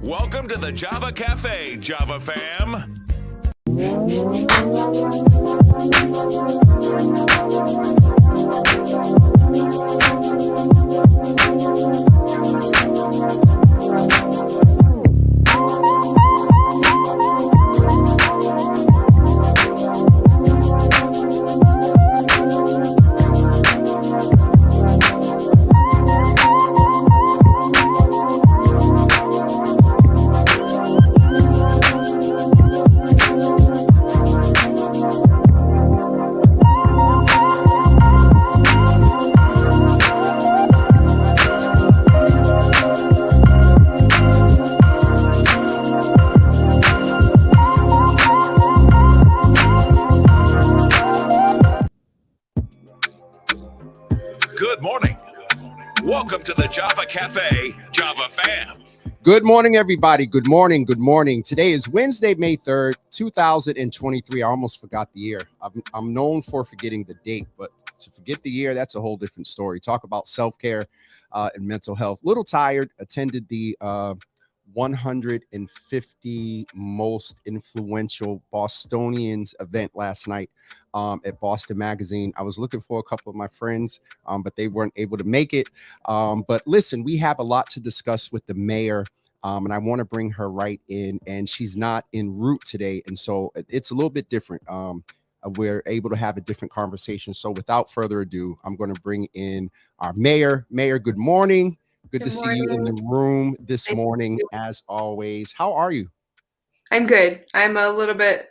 Welcome to the Java Cafe, Java fam. Good morning. Welcome to the Java Cafe, Java fam. Good morning, everybody. Good morning. Good morning. Today is Wednesday, May 3rd, 2023. I almost forgot the year. I'm known for forgetting the date, but to forget the year, that's a whole different story. Talk about self-care and mental health. Little tired. Attended the 150 most influential Bostonians event last night at Boston Magazine. I was looking for a couple of my friends, but they weren't able to make it. But listen, we have a lot to discuss with the mayor, and I want to bring her right in, and she's not en route today. And so it's a little bit different. We're able to have a different conversation. So without further ado, I'm going to bring in our mayor. Mayor, good morning. Good to see you in the room this morning, as always. How are you? I'm good. I'm a little bit,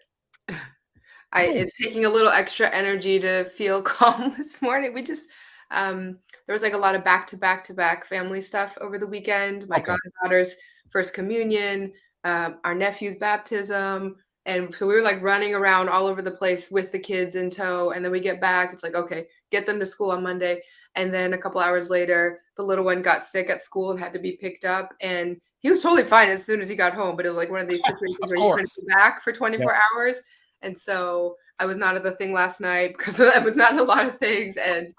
it's taking a little extra energy to feel calm this morning. We just, there was like a lot of back-to-back family stuff over the weekend. My goddaughter's first communion, our nephew's baptism. And so we were like running around all over the place with the kids in tow. And then we get back, it's like, okay, get them to school on Monday. And then a couple hours later, the little one got sick at school and had to be picked up. And he was totally fine as soon as he got home. But it was like one of these situations where you couldn't be back for 24 hours. And so I was not at the thing last night because I was not in a lot of things. And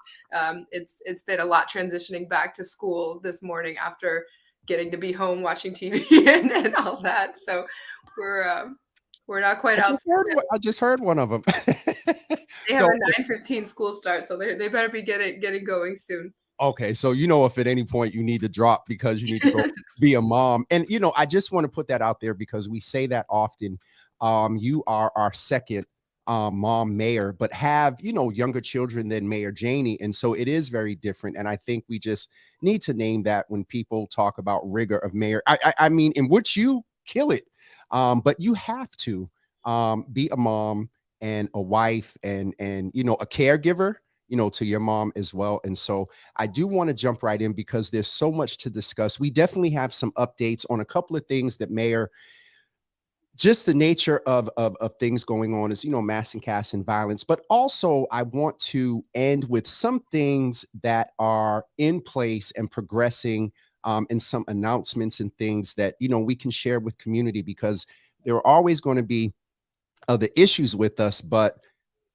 it's been a lot transitioning back to school this morning after getting to be home watching TV and all that. So we're not quite out. I just heard one of them. They have a 9:15 school start, so they better be getting going soon. Okay, so if at any point you need to drop because you need to go be a mom. And I just want to put that out there because we say that often. You are our second mom mayor, but have younger children than Mayor Janey, and so it is very different. And I think we just need to name that when people talk about rigor of mayor. I mean, in which you kill it. But you have to be a mom and a wife and a caregiver, to your mom as well. And so I do want to jump right in because there's so much to discuss. We definitely have some updates on a couple of things that Mayor, just the nature of things going on is, mass incarceration and violence. But also I want to end with some things that are in place and progressing and some announcements and things that, we can share with community, because there are always going to be other issues with us, but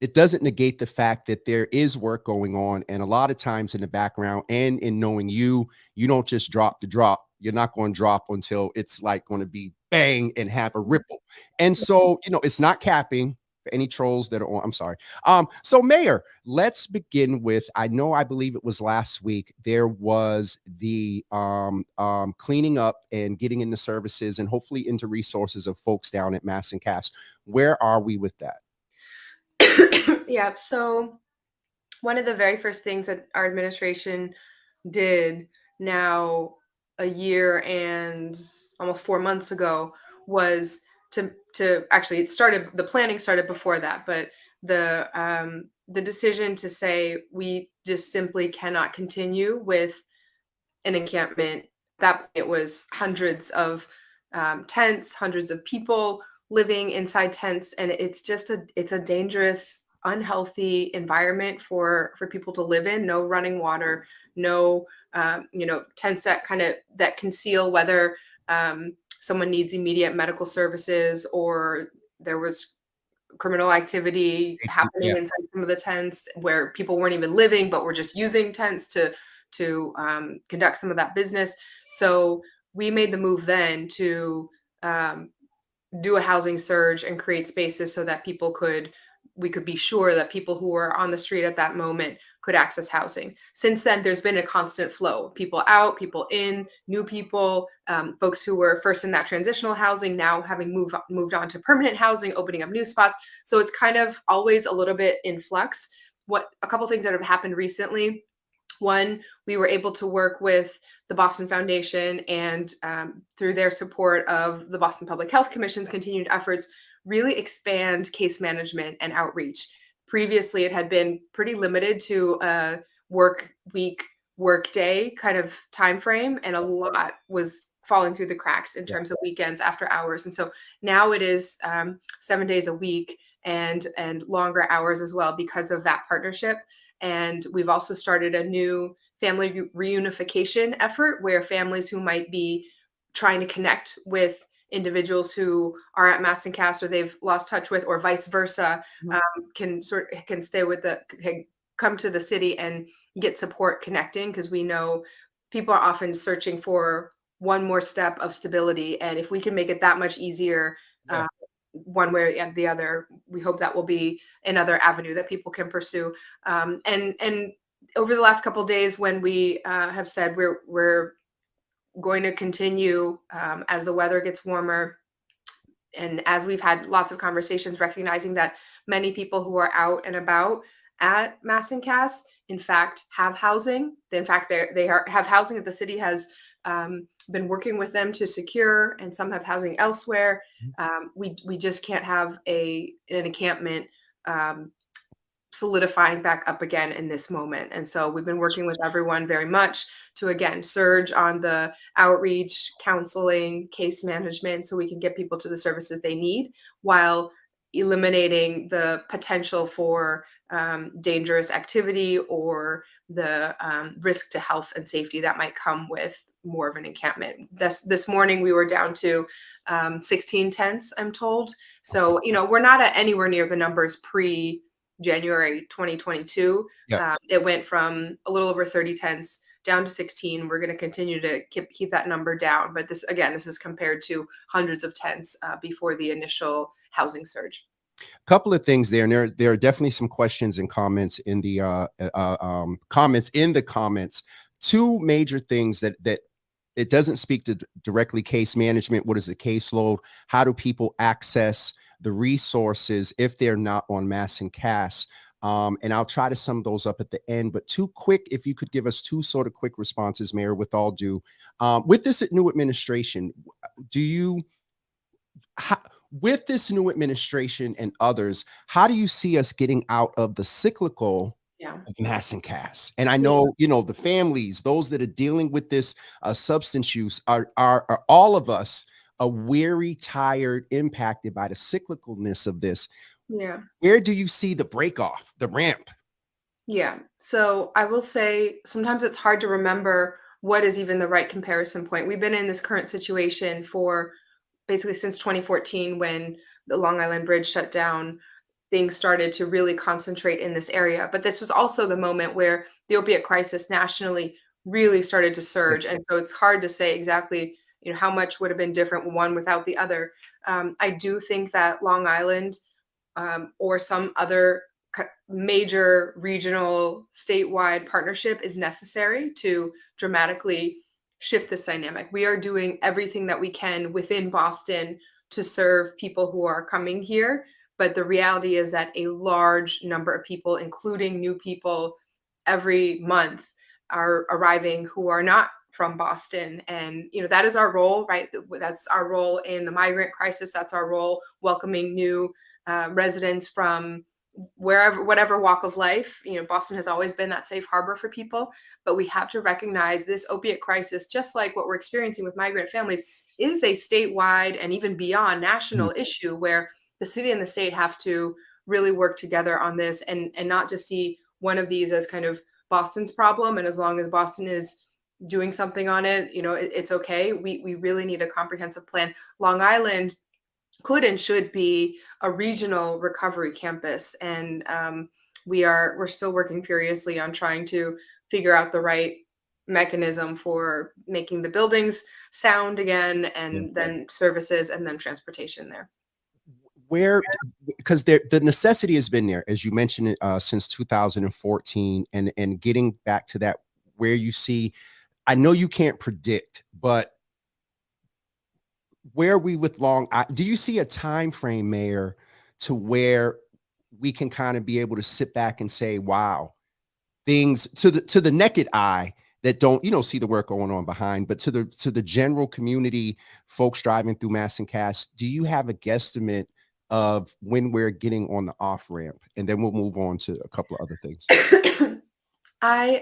it doesn't negate the fact that there is work going on. And a lot of times in the background and in knowing you don't just drop the drop. You're not going to drop until it's like going to be bang and have a ripple. And so, it's not capping. For any trolls that are on, I'm sorry. So Mayor, let's begin with, I believe it was last week, there was the cleaning up and getting into services and hopefully into resources of folks down at Mass and Cass. Where are we with that? Yeah, so one of the very first things that our administration did now a year and almost 4 months ago was to actually the planning started before that, but the decision to say we just simply cannot continue with an encampment. At that point, it was hundreds of tents, hundreds of people living inside tents, and it's a dangerous, unhealthy environment for people to live in. No running water, no tents that conceal whether someone needs immediate medical services or there was criminal activity happening inside some of the tents where people weren't even living, but were just using tents to conduct some of that business. So we made the move then to um, do a housing surge and create spaces so that we could be sure that people who were on the street at that moment could access housing. Since then, there's been a constant flow: people out, people in, new people, folks who were first in that transitional housing now having moved on to permanent housing, opening up new spots. So it's kind of always a little bit in flux. A couple things that have happened recently: one, we were able to work with the Boston Foundation and through their support of the Boston Public Health Commission's continued efforts, really expand case management and outreach. Previously, it had been pretty limited to a work week, work day kind of time frame, and a lot was falling through the cracks in terms of weekends, after hours. And so now it is 7 days a week and longer hours as well because of that partnership. And we've also started a new family reunification effort where families who might be trying to connect with individuals who are at Mass and Cass or they've lost touch with, or vice versa, can come to the city and get support connecting, because we know people are often searching for one more step of stability. And if we can make it that much easier, Yeah. one way or the other, we hope that will be another avenue that people can pursue. And over the last couple of days, when we have said we're going to continue as the weather gets warmer, and as we've had lots of conversations, recognizing that many people who are out and about at Mass and Cass, in fact, have housing. In fact, have housing that the city has been working with them to secure, and some have housing elsewhere. We just can't have an encampment solidifying back up again in this moment. And so we've been working with everyone very much to, again, surge on the outreach, counseling, case management, so we can get people to the services they need while eliminating the potential for dangerous activity or the risk to health and safety that might come with more of an encampment. This morning we were down to 16 tents, I'm told. So, we're not at anywhere near the numbers pre-January 2022. Yeah. It went from a little over 30 tents down to 16. We're going to continue to keep that number down. But this is compared to hundreds of tents before the initial housing surge. Couple of things there, and there are definitely some questions and comments in the comments. Two major things that it doesn't speak to directly: case management. What is the caseload? How do people access the resources if they're not on Mass and Cass? And I'll try to sum those up at the end. But if you could give us two sort of quick responses, Mayor, with all due. With this new administration, with this new administration and others, how do you see us getting out of the cyclical of Mass and Cass? And I know, the families, those that are dealing with this substance use are all of us weary, tired, impacted by the cyclicalness of this. Yeah. Where do you see the break off, the ramp? Yeah. So I will say sometimes it's hard to remember what is even the right comparison point. We've been in this current situation for basically since 2014, when the Long Island Bridge shut down. Things started to really concentrate in this area. But this was also the moment where the opiate crisis nationally really started to surge. And so it's hard to say exactly, how much would have been different one without the other. I do think that Long Island or some other major regional statewide partnership is necessary to dramatically shift this dynamic. We are doing everything that we can within Boston to serve people who are coming here. But the reality is that a large number of people, including new people every month, are arriving who are not from Boston. And, that is our role, right? That's our role in the migrant crisis. That's our role welcoming new residents from whatever walk of life. Boston has always been that safe harbor for people, but we have to recognize this opiate crisis, just like what we're experiencing with migrant families, is a statewide and even beyond national issue, where the city and the state have to really work together on this, and not just see one of these as kind of Boston's problem. And as long as Boston is doing something on it, it's okay. We really need a comprehensive plan. Long Island could and should be a regional recovery campus, and we're still working furiously on trying to figure out the right mechanism for making the buildings sound again, Yeah. and then services, and then transportation there. Where, because the necessity has been there, as you mentioned it, since 2014, and getting back to that, where you see, I know you can't predict, but where we with do you see a time frame, Mayor, to where we can kind of be able to sit back and say, wow, things to the naked eye that don't, see the work going on behind, but to the general community, folks driving through Mass and Cass, do you have a guesstimate of when we're getting on the off ramp? And then we'll move on to a couple of other things. I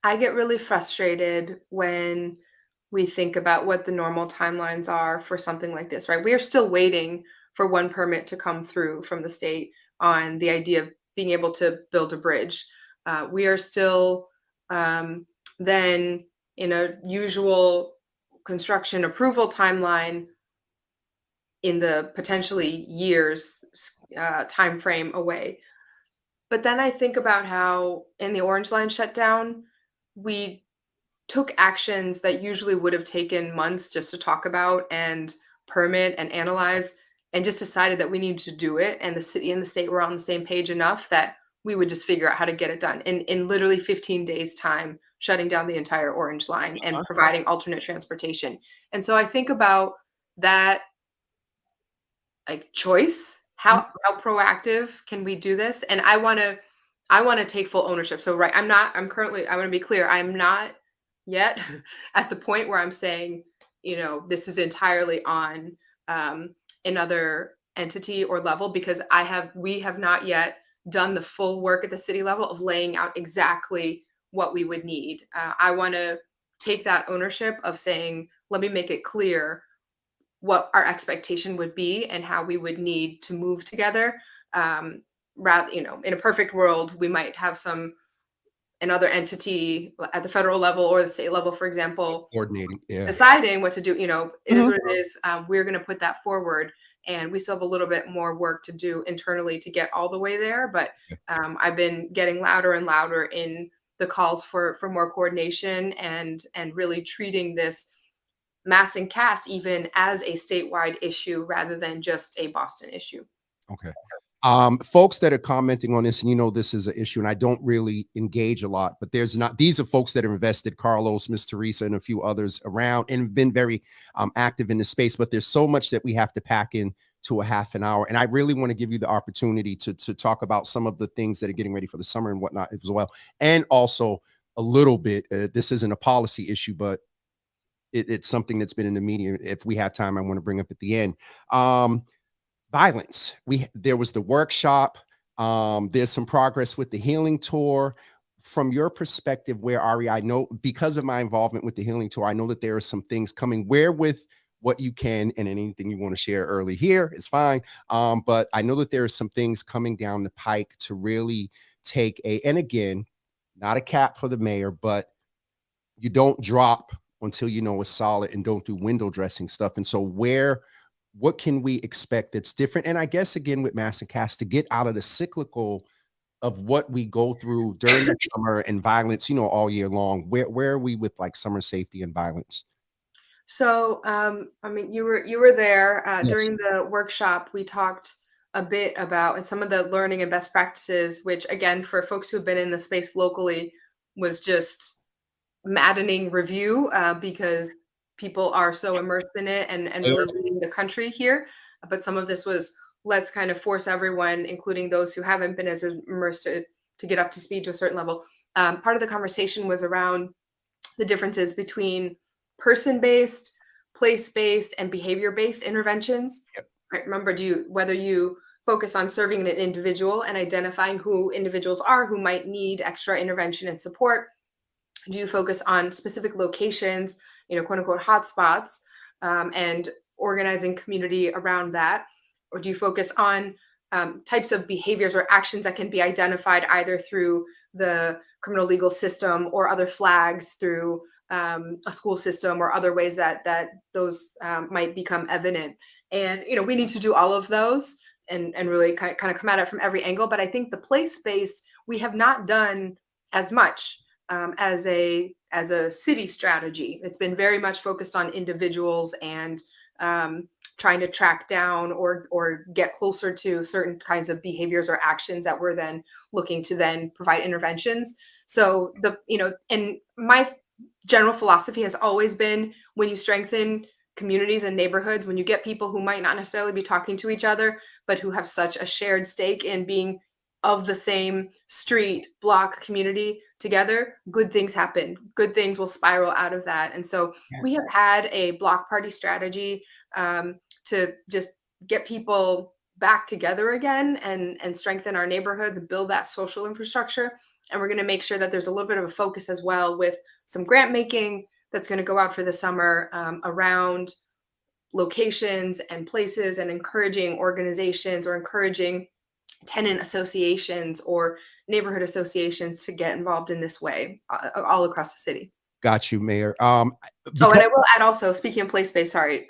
I get really frustrated when we think about what the normal timelines are for something like this, right? We are still waiting for one permit to come through from the state on the idea of being able to build a bridge. We are still then in a usual construction approval timeline in the potentially years time frame away. But then I think about how in the Orange Line shutdown, we took actions that usually would have taken months just to talk about and permit and analyze, and just decided that we needed to do it. And the city and the state were on the same page enough that we would just figure out how to get it done in literally 15 days time, shutting down the entire Orange Line and providing alternate transportation. And so I think about that, like, choice. How proactive can we do this? And I want to take full ownership. So right, I want to be clear, I'm not yet at the point where I'm saying, this is entirely on another entity or level, because we have not yet done the full work at the city level of laying out exactly what we would need. I want to take that ownership of saying, let me make it clear what our expectation would be and how we would need to move together. Rather, in a perfect world, we might have another entity at the federal level or the state level, for example, Coordinating, yeah. deciding what to do. It is Mhm. what it is. We're going to put that forward, and we still have a little bit more work to do internally to get all the way there. But I've been getting louder and louder in the calls for more coordination, and really treating this Mass and Cass even as a statewide issue rather than just a Boston issue. Okay. Folks that are commenting on this, and this is an issue, and I don't really engage a lot, but these are folks that are invested, Carlos, Miss Teresa, and a few others around, and have been very active in this space. But there's so much that we have to pack in to a half an hour. And I really want to give you the opportunity to talk about some of the things that are getting ready for the summer and whatnot as well. And also a little bit, this isn't a policy issue, but it's something that's been in the media. If we have time, I want to bring up at the end. Violence. There was the workshop. There's some progress with the healing tour. From your perspective, where are we? I know, because of my involvement with the healing tour, I know that there are some things coming. Where with what you can, and anything you want to share early here is fine. But I know that there are some things coming down the pike to really take and again, not a cap for the mayor, but you don't drop until it's solid, and don't do window dressing stuff. And so what can we expect that's different? And I guess, again, with Mass and Cass, to get out of the cyclical of what we go through during the summer and violence, all year long, where are we with like summer safety and violence? So, I mean, you were there Yes. during the workshop. We talked a bit about and some of the learning and best practices, which, again, for folks who've been in the space locally, was just maddening review, because people are so immersed in it and really leading the country here. But some of this was, let's kind of force everyone, including those who haven't been as immersed, to get up to speed to a certain level. Part of the conversation was around the differences between person-based, place-based, and behavior-based interventions. Yep. Right? Remember, whether you focus on serving an individual and identifying who individuals are who might need extra intervention and support, do you focus on specific locations, quote unquote hotspots, and organizing community around that? Or do you focus on types of behaviors or actions that can be identified either through the criminal legal system or other flags through a school system or other ways that those might become evident? And we need to do all of those and really kind of come at it from every angle. But I think the place-based, we have not done as much. as a city strategy. It's been very much focused on individuals and trying to track down or get closer to certain kinds of behaviors or actions that we're then looking to then provide interventions. So and my general philosophy has always been, when you strengthen communities and neighborhoods, when you get people who might not necessarily be talking to each other, but who have such a shared stake in being of the same street, block, community together, good things happen. Good things will spiral out of that. And so we have had a block party strategy to just get people back together again and strengthen our neighborhoods and build that social infrastructure. And we're going to make sure that there's a little bit of a focus as well with some grant making that's going to go out for the summer around locations and places, and encouraging organizations or encouraging tenant associations or neighborhood associations to get involved in this way all across the city. Got you, Mayor. Oh, and I will add also, speaking of place-based, sorry,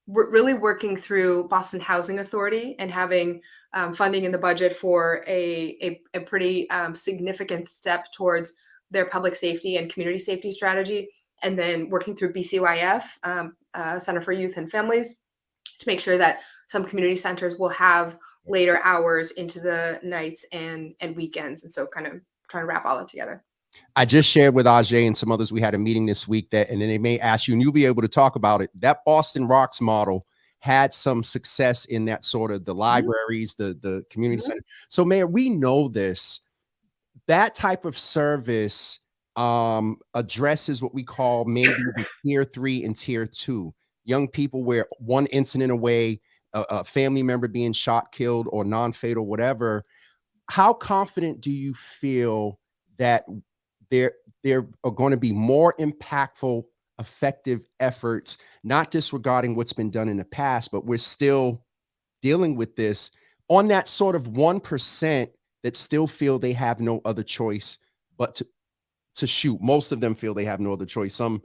we're really working through Boston Housing Authority and having funding in the budget for a pretty significant step towards their public safety and community safety strategy, and then working through BCYF, Center for Youth and Families, to make sure that some community centers will have later hours into the nights and weekends. And so kind of trying to wrap all that together. I just shared with Ajay and some others, we had a meeting this week that, and then they may ask you and you'll be able to talk about it. That Boston Rocks model had some success in that sort of the libraries, the community center. So Mayor, we know this, that type of service addresses what we call maybe the tier 3 and tier 2 young people, where one incident away, a family member being shot, killed, or non-fatal, whatever. How confident do you feel that there are going to be more impactful, effective efforts, not disregarding what's been done in the past, but we're still dealing with this on that sort of 1% that still feel they have no other choice but to shoot? Most of them feel they have no other choice. Some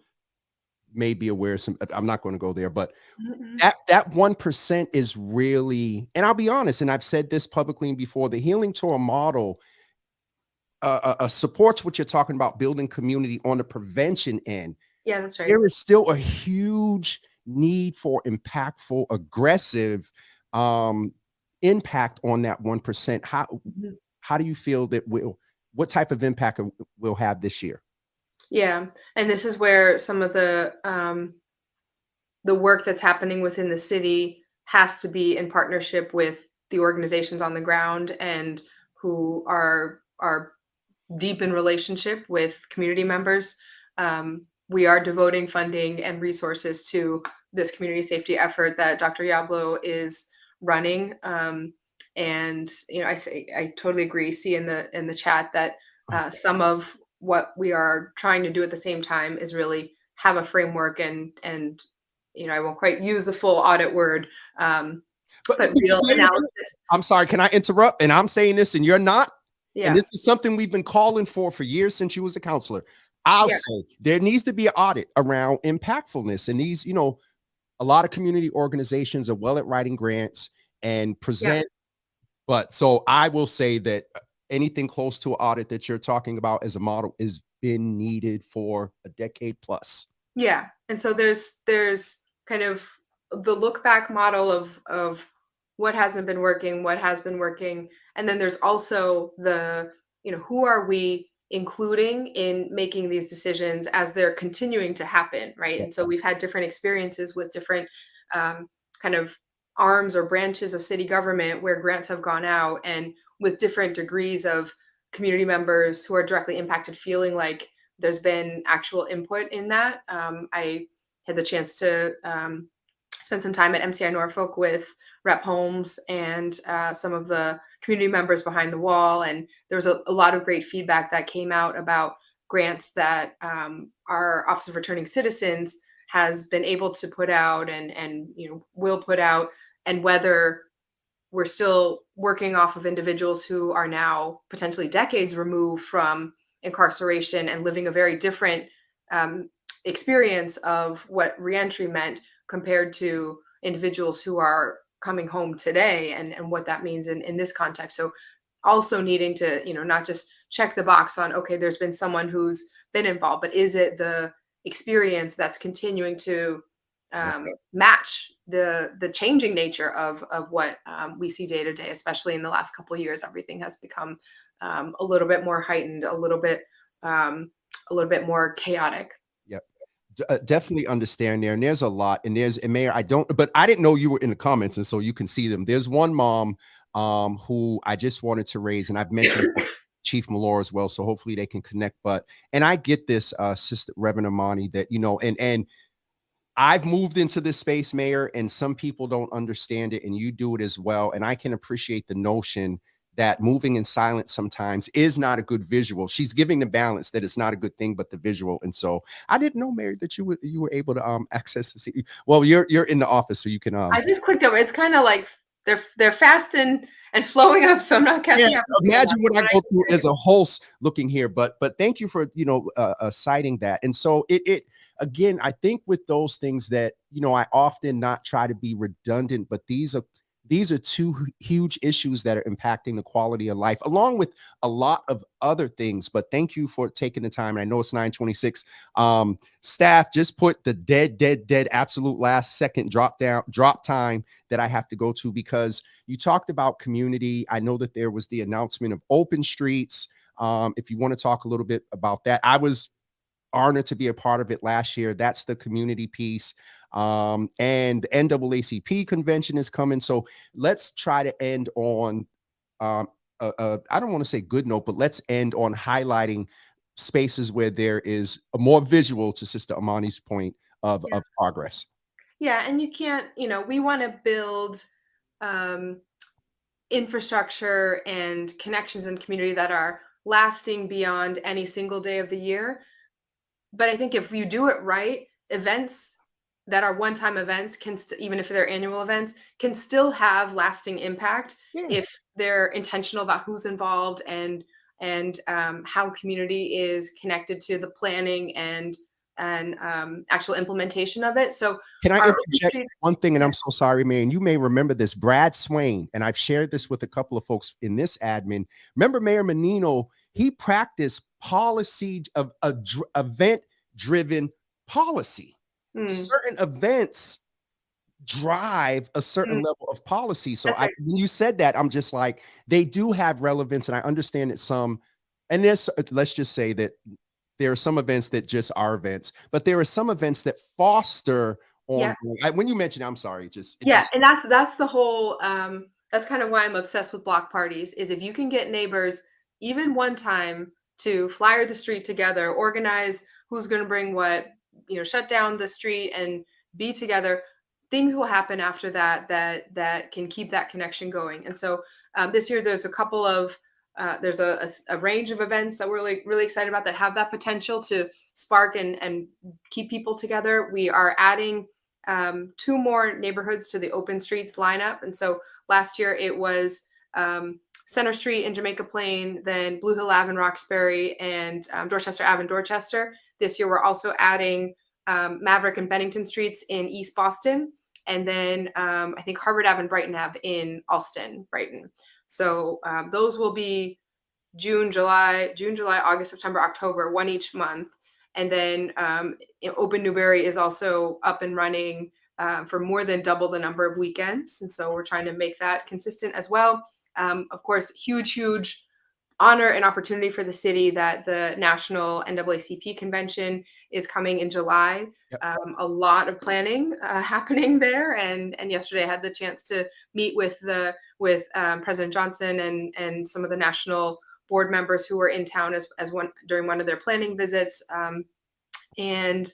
may be aware, I'm not going to go there, but that 1% is really, and I'll be honest, and I've said this publicly before, the Healing Tour model supports what you're talking about, building community on the prevention end. Yeah, that's right. There is still a huge need for impactful, aggressive impact on that 1%. How do you feel that what type of impact we'll have this year? Yeah, and this is where some of the work that's happening within the city has to be in partnership with the organizations on the ground and who are deep in relationship with community members. We are devoting funding and resources to this community safety effort that Dr. Yablo is running. And I totally agree. See in the chat that some of what we are trying to do at the same time is really have a framework and I won't quite use the full audit word, but real analysis. I'm sorry, can I interrupt? And I'm saying this and you're not. Yeah. And this is something we've been calling for years since you was a counselor. I'll say there needs to be an audit around impactfulness. And these, a lot of community organizations are well at writing grants and present. But so I will say that anything close to an audit that you're talking about as a model has been needed for a decade plus. Yeah. And so there's kind of the look back model of what hasn't been working, what has been working. And then there's also the, who are we including in making these decisions as they're continuing to happen, right? And so we've had different experiences with different kind of arms or branches of city government where grants have gone out, and with different degrees of community members who are directly impacted feeling like there's been actual input in that. I had the chance to spend some time at MCI Norfolk with Rep. Holmes and some of the community members behind the wall. And there was a lot of great feedback that came out about grants that our Office of Returning Citizens has been able to put out and will put out, and whether we're still working off of individuals who are now potentially decades removed from incarceration and living a very different experience of what reentry meant compared to individuals who are coming home today, and what that means in this context. So also needing to, not just check the box on, okay, there's been someone who's been involved, but is it the experience that's continuing to match the changing nature of what we see day to day, especially in the last couple of years. Everything has become a little bit more heightened, a little bit more chaotic. Yep. Definitely understand there. And there's a lot. And Mayor, but I didn't know you were in the comments. And so you can see them. There's one mom who I just wanted to raise, and I've mentioned Chief Malore as well. So hopefully they can connect. And I get this, Sister Reverend Amani, that, and I've moved into this space, Mayor, and some people don't understand it, and you do it as well. And I can appreciate the notion that moving in silence sometimes is not a good visual. She's giving the balance that it's not a good thing, but the visual. And so I didn't know, Mary, that you were able to access the CD. Well, you're in the office, so you can. I just clicked over. It's kind of like they're fast and flowing up, so I'm not catching up. Imagine what I go through as a host looking here, but thank you for citing that. And so it again, I think with those things that I often not try to be redundant, but these are two huge issues that are impacting the quality of life, along with a lot of other things. But thank you for taking the time. And I know it's 9:26. Staff just put the dead absolute last second drop time that I have to go to, because you talked about community. I know that there was the announcement of open streets. If you want to talk a little bit about that, I was honored to be a part of it last year. That's the community piece. And the NAACP convention is coming. So let's try to end on, I don't want to say good note, but let's end on highlighting spaces where there is a more visual, to Sister Amani's point, of progress. Yeah. And you can't, we want to build infrastructure and connections in community that are lasting beyond any single day of the year. But I think if you do it right, events that are one-time events even if they're annual events, can still have lasting impact if they're intentional about who's involved and how community is connected to the planning and actual implementation of it. So can I interject one thing? And I'm so sorry, man. You may remember this. Brad Swain, and I've shared this with a couple of folks in this admin. Remember Mayor Menino? He practiced policy of event-driven policy. Certain events drive a certain level of policy. So when you said that, I'm just like, they do have relevance, and I understand that some, and let's just say that there are some events that just are events, but there are some events that foster on. When you mentioned, I'm sorry, and that's the whole. That's kind of why I'm obsessed with block parties. Is if you can get neighbors even one time to flyer the street together, organize who's going to bring what, shut down the street and be together, things will happen after that can keep that connection going. And so this year there's a couple of there's a range of events that we're really excited about that have that potential to spark and keep people together. We are adding 2 more neighborhoods to the open streets lineup. And so last year it was Center Street in Jamaica Plain, then Blue Hill Ave in Roxbury, and Dorchester Ave in Dorchester. This year we're also adding Maverick and Bennington Streets in East Boston, and then I think Harvard Ave and Brighton Ave in Alston, Brighton. So those will be June, July, August, September, October, one each month. And then Open Newberry is also up and running for more than double the number of weekends. And so we're trying to make that consistent as well. Of course, huge honor and opportunity for the city that the National NAACP convention is coming in July. A lot of planning happening there, and yesterday I had the chance to meet with President Johnson and some of the national board members who were in town during one of their planning visits, and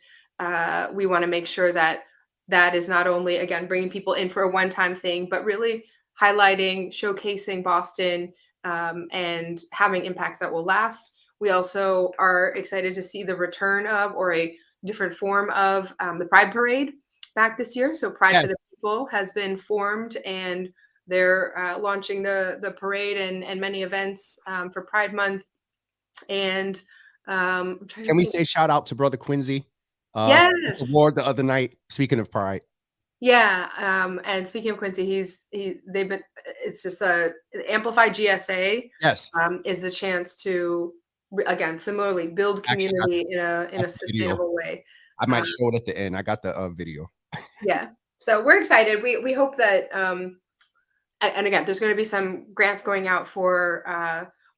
we want to make sure that is not only, again, bringing people in for a one-time thing, but really highlighting, showcasing Boston, and having impacts that will last. We also are excited to see the return of, or a different form of, the Pride Parade back this year. So Pride for the People has been formed, and they're launching the parade and many events for Pride Month. And can we say shout out to Brother Quincy? Yes. Award the other night. Speaking of Pride. Yeah, and speaking of Quincy, they've been it's just a Amplify GSA Yes, is a chance to again similarly build I actually got community in a the video. sustainable way. I Um, might show it at the end. I got the video. yeah, so we're excited. We hope that and again, there's going to be some grants going out for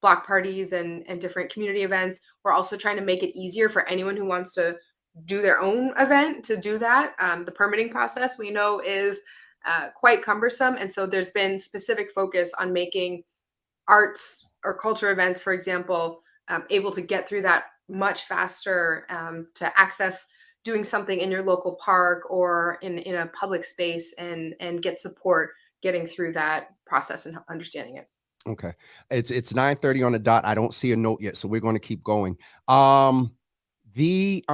block parties and different community events. We're also trying to make it easier for anyone who wants to do their own event to do that. The permitting process we know is quite cumbersome, and so there's been specific focus on making arts or culture events, for example, able to get through that much faster, to access doing something in your local park or in a public space and get support getting through that process and understanding it. Okay. It's 9:30 on the dot. I don't see a note yet, so we're going to keep going. The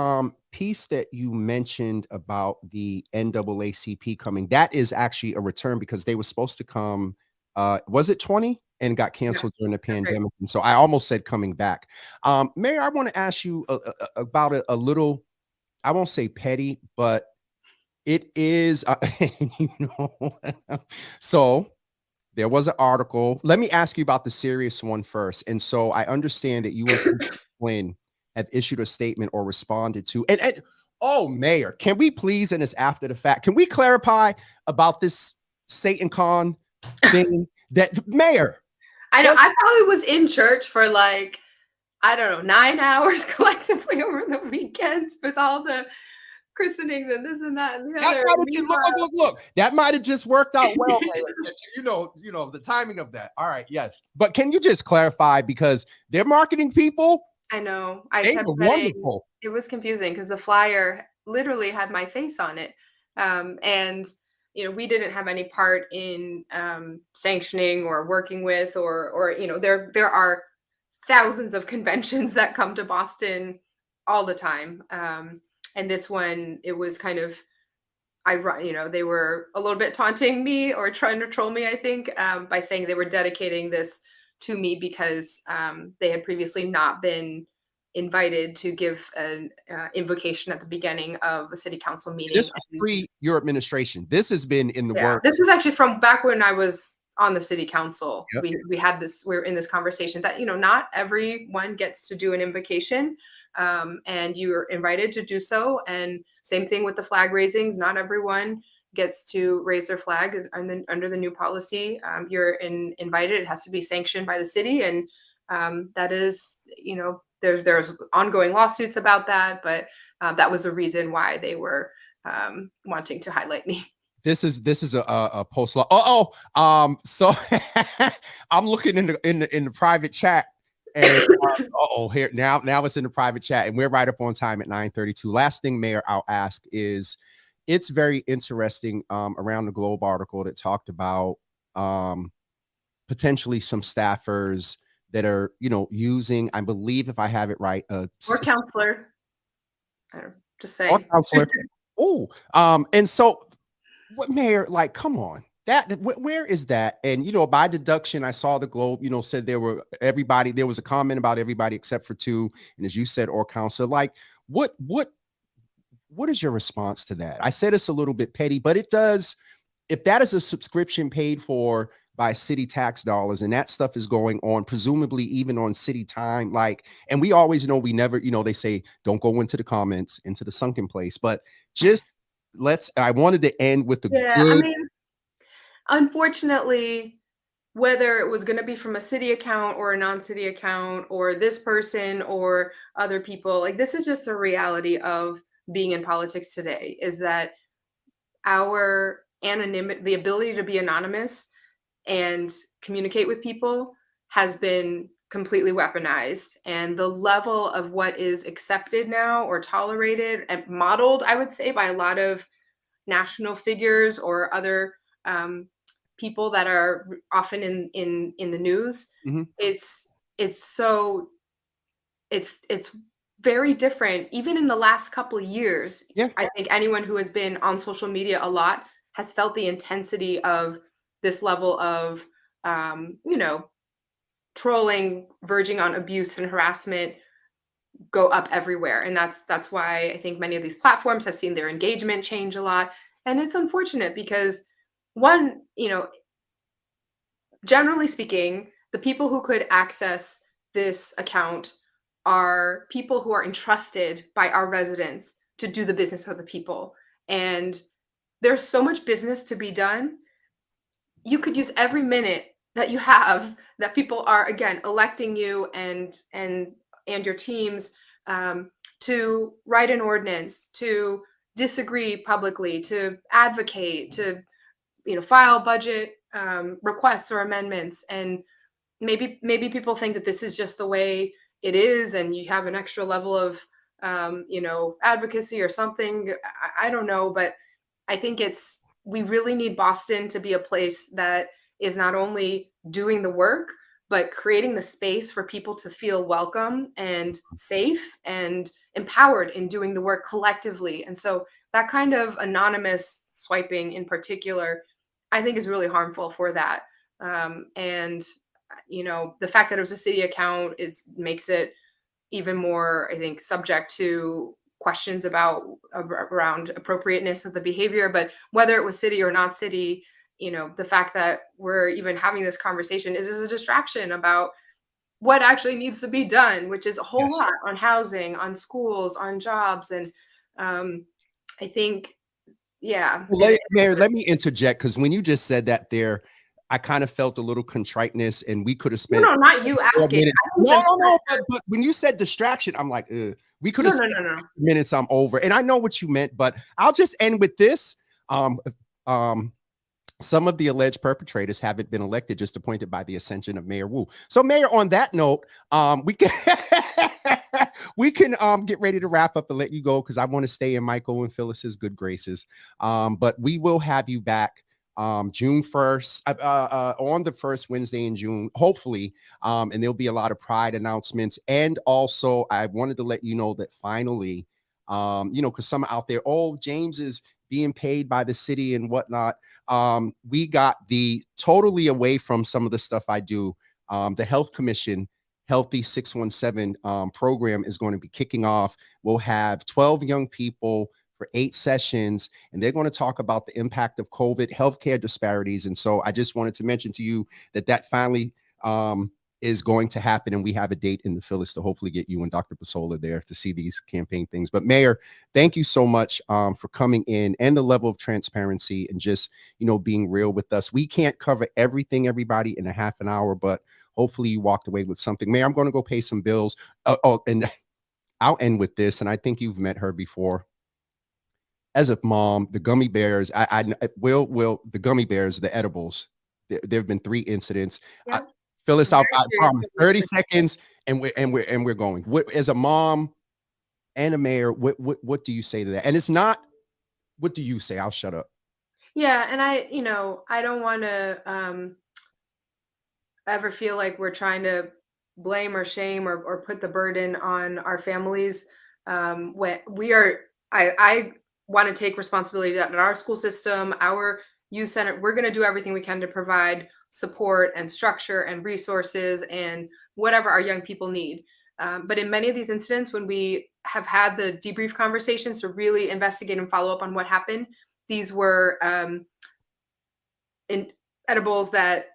piece that you mentioned about the NAACP coming, that is actually a return because they were supposed to come, was it 20 and got Yeah, canceled during the that's right. pandemic. And so I almost said coming back. Mayor, I want to ask you about a little, I won't say petty, but it is, you know, so there was an article. Let me ask you about the serious one first. And so I understand that you and Flynn have issued a statement or responded to. And oh, Mayor, can we please, and it's after the fact, can we clarify about this Satan Con thing? That Mayor, I know. what I probably was in church for like I don't know 9 hours collectively over the weekends with all the christenings and this and that and the that other. might And have just look. That might have just worked out well, Mayor. You know the timing of that. All right, yes. But can you just clarify because they're marketing people, I know. I they kept were getting wonderful. it was confusing because the flyer literally had my face on it. And we didn't have any part in sanctioning or working with or there are thousands of conventions that come to Boston all the time. And this one, it was kind of they were a little bit taunting me or trying to troll me, I think, by saying they were dedicating this to me because they had previously not been invited to give an invocation at the beginning of a city council This meeting. is And pre your administration. This has been in the yeah, this works. was actually from back when I was on the city council. Yep. We had this. We are in this conversation that not everyone gets to do an invocation, and you're invited to do so. And same thing with the flag raisings. Not everyone gets to raise their flag, and then under the new policy, you're invited. It has to be sanctioned by the city, and that is there's ongoing lawsuits about that, but that was the reason why they were wanting to highlight me. This is a post law. So I'm looking in the private chat, and here now it's in the private chat, and we're right up on time at 9:32. Last thing, Mayor, I'll ask is, it's very interesting around the Globe article that talked about potentially some staffers that are using, I believe, if I have it right, Or counselor. I don't just or saying. counselor. Oh, and so what, Mayor, like, come on. Where is that? And by deduction, I saw the Globe, said there was a comment about everybody except for two. And as you said, or counselor, like, what is your response to that? I said it's a little bit petty, but it does, if that is a subscription paid for by city tax dollars and that stuff is going on, presumably even on city time, like, and we always know we never, they say, don't go into the comments, into the sunken place, but just I wanted to end with the Yeah, I good. mean, unfortunately, whether it was gonna be from a city account or a non-city account or this person or other people, like, this is just the reality of being in politics today, is that our anonymity, the ability to be anonymous and communicate with people has been completely weaponized. And the level of what is accepted now or tolerated and modeled, I would say, by a lot of national figures or other people that are often in the news, Mhm. it's so it's very different. Even in the last couple of years, Yeah. I think anyone who has been on social media a lot has felt the intensity of this level of trolling verging on abuse and harassment go up everywhere. And that's why I think many of these platforms have seen their engagement change a lot. And it's unfortunate because one, generally speaking, the people who could access this account are people who are entrusted by our residents to do the business of the people. And there's so much business to be done. You could use every minute that you have that people are, again, electing you and your teams, to write an ordinance, to disagree publicly, to advocate, to file budget requests or amendments. And maybe people think that this is just the way it is, and you have an extra level of advocacy or something. I don't know, but I think we really need Boston to be a place that is not only doing the work, but creating the space for people to feel welcome and safe and empowered in doing the work collectively. And so that kind of anonymous swiping in particular, I think is really harmful for that. And the fact that it was a city account makes it even more, I think, subject to questions around appropriateness of the behavior. But whether it was city or not city, the fact that we're even having this conversation is a distraction about what actually needs to be done, which is a whole Yes. lot on housing, on schools, on jobs. And I think, yeah. Well, Mayor, let me interject, because when you just said that there, I kind of felt a little contriteness, and we could have spent No, not you asking. No, but when you said distraction, I'm like, we could have spent No. minutes. I'm over, and I know what you meant, but I'll just end with this. Some of the alleged perpetrators haven't been elected, just appointed by the ascension of Mayor Wu. So, Mayor, on that note, we can we can get ready to wrap up and let you go, because I want to stay in Michael and Phyllis's good graces. But we will have you back June 1st, on the first Wednesday in June, hopefully. And there'll be a lot of Pride announcements. And also, I wanted to let you know that finally, because some out there, oh, James is being paid by the city and whatnot. We got the totally away from some of the stuff I do. The Health Commission Healthy 617 program is going to be kicking off. We'll have 12 young people for 8 sessions, and they're going to talk about the impact of COVID, healthcare disparities. And so I just wanted to mention to you that finally is going to happen, and we have a date in the Phyllis to hopefully get you and Dr. Pasola there to see these campaign things. But Mayor, thank you so much for coming in, and the level of transparency, and just, being real with us. We can't cover everything, everybody, in a half an hour, but hopefully you walked away with something. Mayor, I'm going to go pay some bills. And I'll end with this, and I think you've met her before. As a mom, the gummy bears, the gummy bears, the edibles, there have been 3 incidents. Yeah. Phyllis, I promise 30 seconds, and we're going. As a mom and a mayor, what do you say to that? And it's not, what do you say? I'll shut up. Yeah, and I don't want to ever feel like we're trying to blame or shame or put the burden on our families. When I want to take responsibility that in our school system, our youth center, we're going to do everything we can to provide support and structure and resources and whatever our young people need. But in many of these incidents, when we have had the debrief conversations to really investigate and follow up on what happened, these were edibles that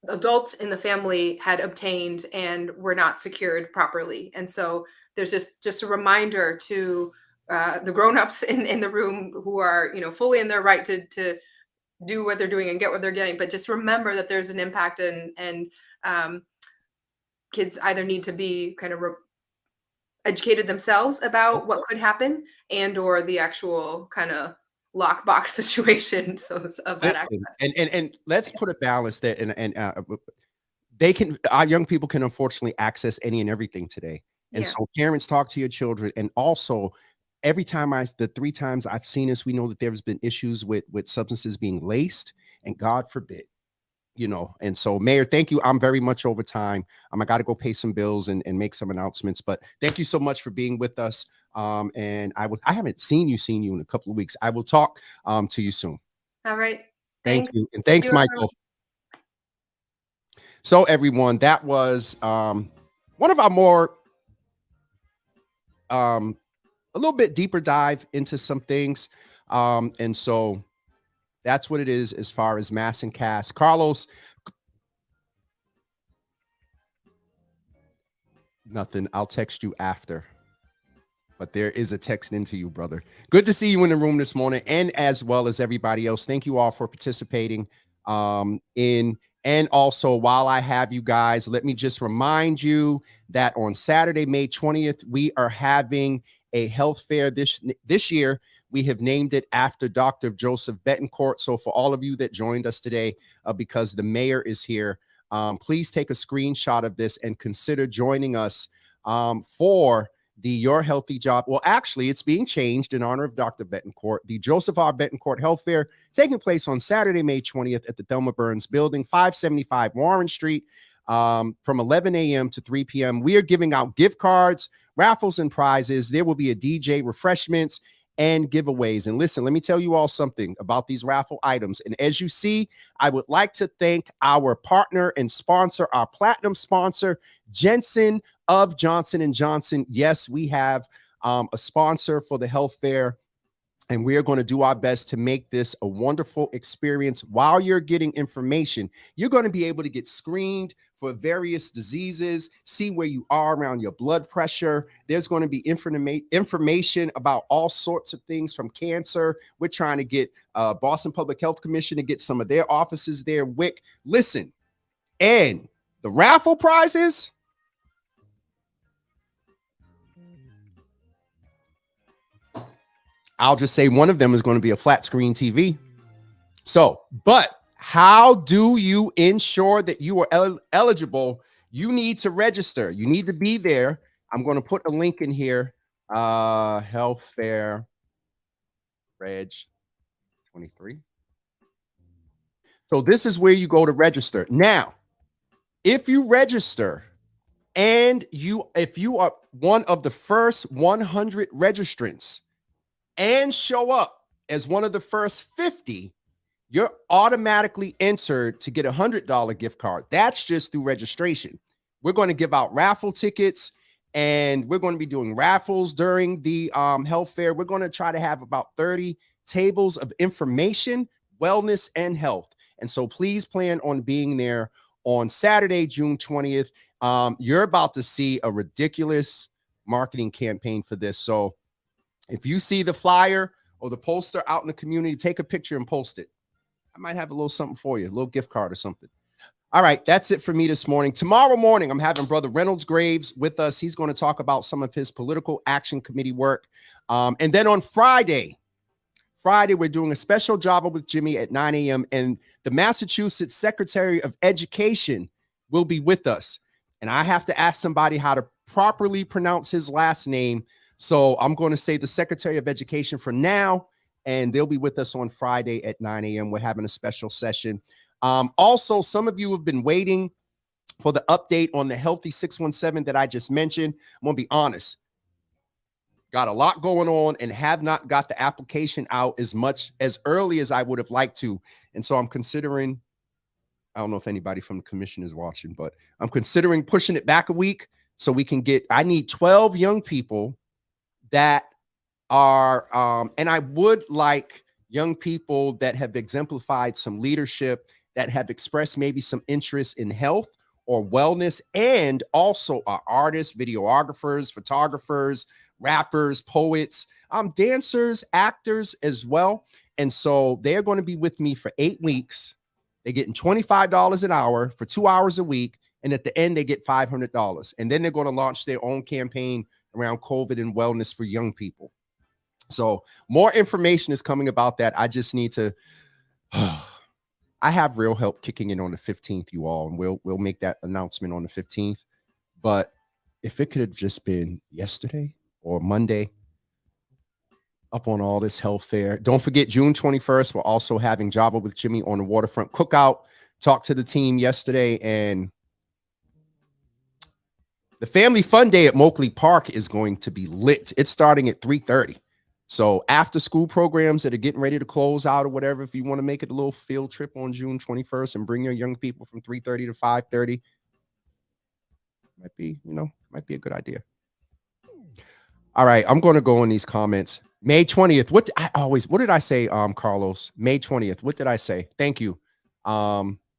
adults in the family had obtained and were not secured properly. And so there's just a reminder to the grown-ups in the room who are fully in their right to do what they're doing and get what they're getting, but just remember that there's an impact, and kids either need to be kind of educated themselves about what could happen, and or the actual kind of lockbox situation of that access. And let's put a balance there, and our young people can unfortunately access any and everything today. And so parents, talk to your children. And also, every time the 3 times I've seen this, we know that there's been issues with substances being laced, and God forbid, and so Mayor, thank you. I'm very much over time. I got to go pay some bills and make some announcements, but thank you so much for being with us. And I haven't seen you in a couple of weeks. I will talk to you soon. All right. Thank you. And thanks, Michael. So everyone, that was one of our more a little bit deeper dive into some things. And so That's what it is as far as mass and cast. Carlos, nothing. I'll text you after. But there is a text into you, brother. Good to see you in the room this morning, and as well as everybody else. Thank you all for participating and also, while I have you guys, let me just remind you that on Saturday, May 20th, we are having a health fair this year. We have named it after Dr. Joseph Betancourt. So for all of you that joined us today, because the mayor is here, please take a screenshot of this and consider joining us for the Your Healthy Job. Well, actually, it's being changed in honor of Dr. Betancourt. The Joseph R. Betancourt Health Fair taking place on Saturday, May 20th at the Thelma Burns Building, 575 Warren Street, from 11 a.m. to 3 p.m. We are giving out gift cards, raffles, and prizes. There will be a DJ, refreshments, and giveaways. And listen, let me tell you all something about these raffle items. And as you see, I would like to thank our partner and sponsor, our platinum sponsor, Jensen of Johnson & Johnson. Yes, we have a sponsor for the health fair, and we are going to do our best to make this a wonderful experience. While you're getting information, you're going to be able to get screened for various diseases, see where you are around your blood pressure. There's going to be information about all sorts of things from cancer. We're trying to get Boston Public Health Commission to get some of their offices there. WIC, listen, and the raffle prizes, I'll just say one of them is going to be a flat screen TV. So, but how do you ensure that you are eligible? You need to register. You need to be there. I'm going to put a link in here. Health Fair Reg 23. So this is where you go to register. Now, if you register and if you are one of the first 100 registrants and show up as one of the first 50, you're automatically entered to get a $100 gift card. That's just through registration. We're going to give out raffle tickets, and we're going to be doing raffles during the health fair. We're going to try to have about 30 tables of information, wellness, and health. And so please plan on being there on Saturday, June 20th. You're about to see a ridiculous marketing campaign for this. So if you see the flyer or the poster out in the community, take a picture and post it. I might have a little something for you, a little gift card or something. All right, that's it for me this morning. Tomorrow morning, I'm having Brother Reynolds Graves with us. He's going to talk about some of his political action committee work. And then on Friday, we're doing a special Java with Jimmy at 9 a.m. And the Massachusetts Secretary of Education will be with us. And I have to ask somebody how to properly pronounce his last name. So I'm going to say the Secretary of Education for now, and they'll be with us on Friday at 9 a.m. We're having a special session. Also, some of you have been waiting for the update on the Healthy 617 that I just mentioned. I'm going to be honest. Got a lot going on and have not got the application out as early as I would have liked to. And so I'm considering, I don't know if anybody from the commission is watching, but I'm considering pushing it back a week so we can I need 12 young people that are, and I would like young people that have exemplified some leadership, that have expressed maybe some interest in health or wellness, and also are artists, videographers, photographers, rappers, poets, dancers, actors as well. And so they're going to be with me for 8 weeks. They're getting $25 an hour for 2 hours a week. And at the end, they get $500. And then they're going to launch their own campaign around COVID and wellness for young people. So more information is coming about that. I just need to, I have real help kicking in on the 15th, you all, and we'll make that announcement on the 15th. But if it could have just been yesterday or Monday, up on all this health fair. Don't forget, June 21st, we're also having Java with Jimmy on the Waterfront Cookout. Talked to the team yesterday, and the Family Fun Day at Moakley Park is going to be lit. It's starting at 3:30. So after school programs that are getting ready to close out or whatever, if you want to make it a little field trip on June 21st and bring your young people from 3:30 to 5:30, might be a good idea. All right, I'm going to go in these comments. May 20th. What did I say, Carlos? May 20th. What did I say? Thank you.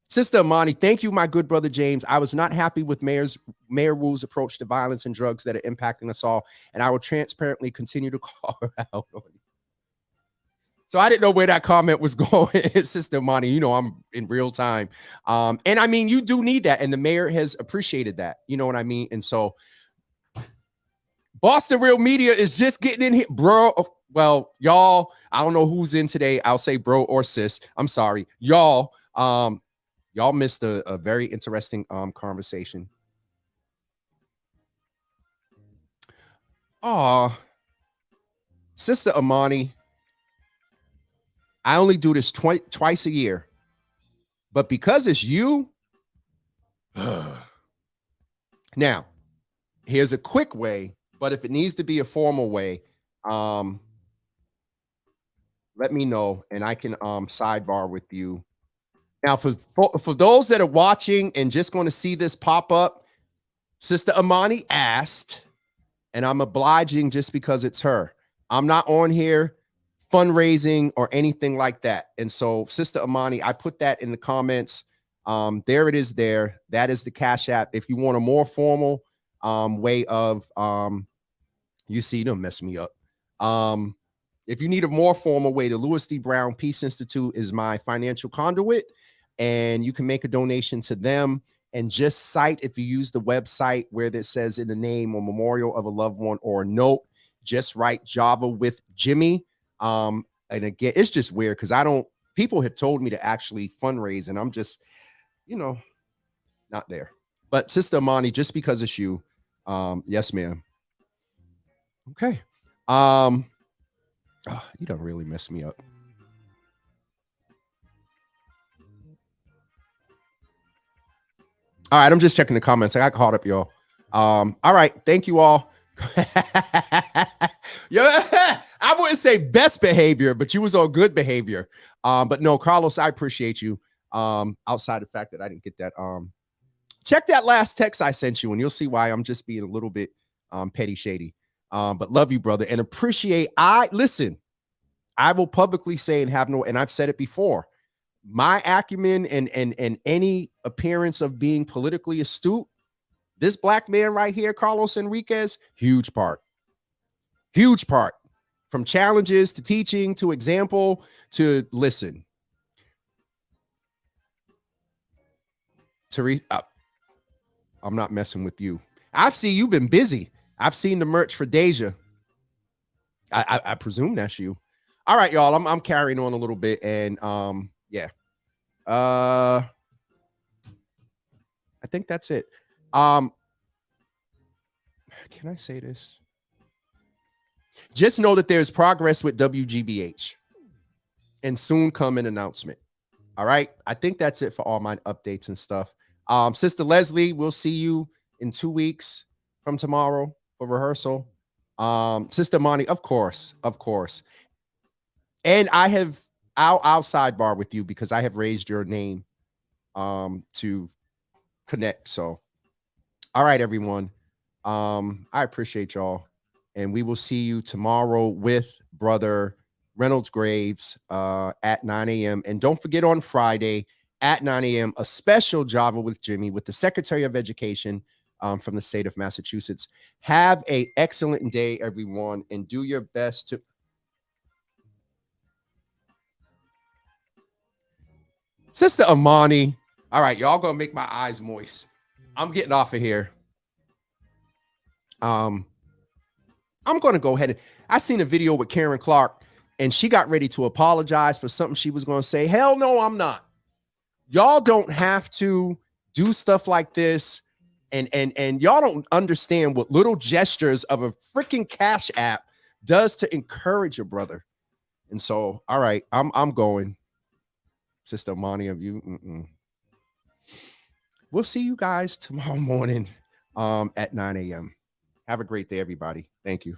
Sister Amani, thank you, my good brother James. I was not happy with Mayor Wu's approach to violence and drugs that are impacting us all, and I will transparently continue to call her out on it. So I didn't know where that comment was going, Sister Amani. You know, I'm in real time. And I mean, you do need that, and the mayor has appreciated that. You know what I mean? And so Boston Real Media is just getting in here, bro. Well, y'all, I don't know who's in today. I'll say bro or sis. I'm sorry. Y'all missed a very interesting conversation. Oh, Sister Amani, I only do this twice a year, but because it's you, now, here's a quick way, but if it needs to be a formal way, let me know and I can sidebar with you. Now, for those that are watching and just going to see this pop up, Sister Amani asked, and I'm obliging just because it's her. I'm not on here fundraising or anything like that. And so, Sister Amani, I put that in the comments. There it is there. That is the Cash App. If you want a more formal way of, you see, don't mess me up. If you need a more formal way, the Louis D. Brown Peace Institute is my financial conduit, and you can make a donation to them and just cite, if you use the website where that says in the name or memorial of a loved one or a note, just write Java with Jimmy. And again, it's just weird because people have told me to actually fundraise and I'm just, not there. But Sister Amani, just because it's you, yes, ma'am. Okay. You don't really mess me up. All right, I'm just checking the comments. I got caught up, y'all. All right, thank you all. Yeah, I wouldn't say best behavior, but you was on good behavior. But no, Carlos, I appreciate you. Outside the fact that I didn't get that. Check that last text I sent you, and you'll see why I'm just being a little bit petty shady. But love you, brother, and appreciate. Listen, I will publicly say and I've said it before. My acumen and any appearance of being politically astute, this black man right here, Carlos Enriquez, huge part from challenges to teaching to example to listen. Teresa, I'm not messing with you. I've seen you've been busy. I've seen the merch for Deja. I presume that's you. All right, y'all. I'm carrying on a little bit, and yeah. I think that's it. Can I say this? Just know that there's progress with WGBH and soon come an announcement. All right. I think that's it for all my updates and stuff. Sister Leslie, we'll see you in 2 weeks from tomorrow for rehearsal. Sister Monty, of course. And I'll sidebar with you because I have raised your name to connect. So, all right, everyone. I appreciate y'all. And we will see you tomorrow with Brother Reynolds Graves at 9 a.m. And don't forget on Friday at 9 a.m. a special Java with Jimmy with the Secretary of Education from the state of Massachusetts. Have an excellent day, everyone, and do your best to. Sister Amani. All right, y'all gonna make my eyes moist. I'm getting off of here. I'm gonna go ahead. I seen a video with Karen Clark, and she got ready to apologize for something she was gonna say. Hell no, I'm not. Y'all don't have to do stuff like this, and y'all don't understand what little gestures of a freaking Cash App does to encourage your brother. And so, all right, I'm going. Sister Amani of you. We'll see you guys tomorrow morning at 9 a.m. Have a great day, everybody. Thank you.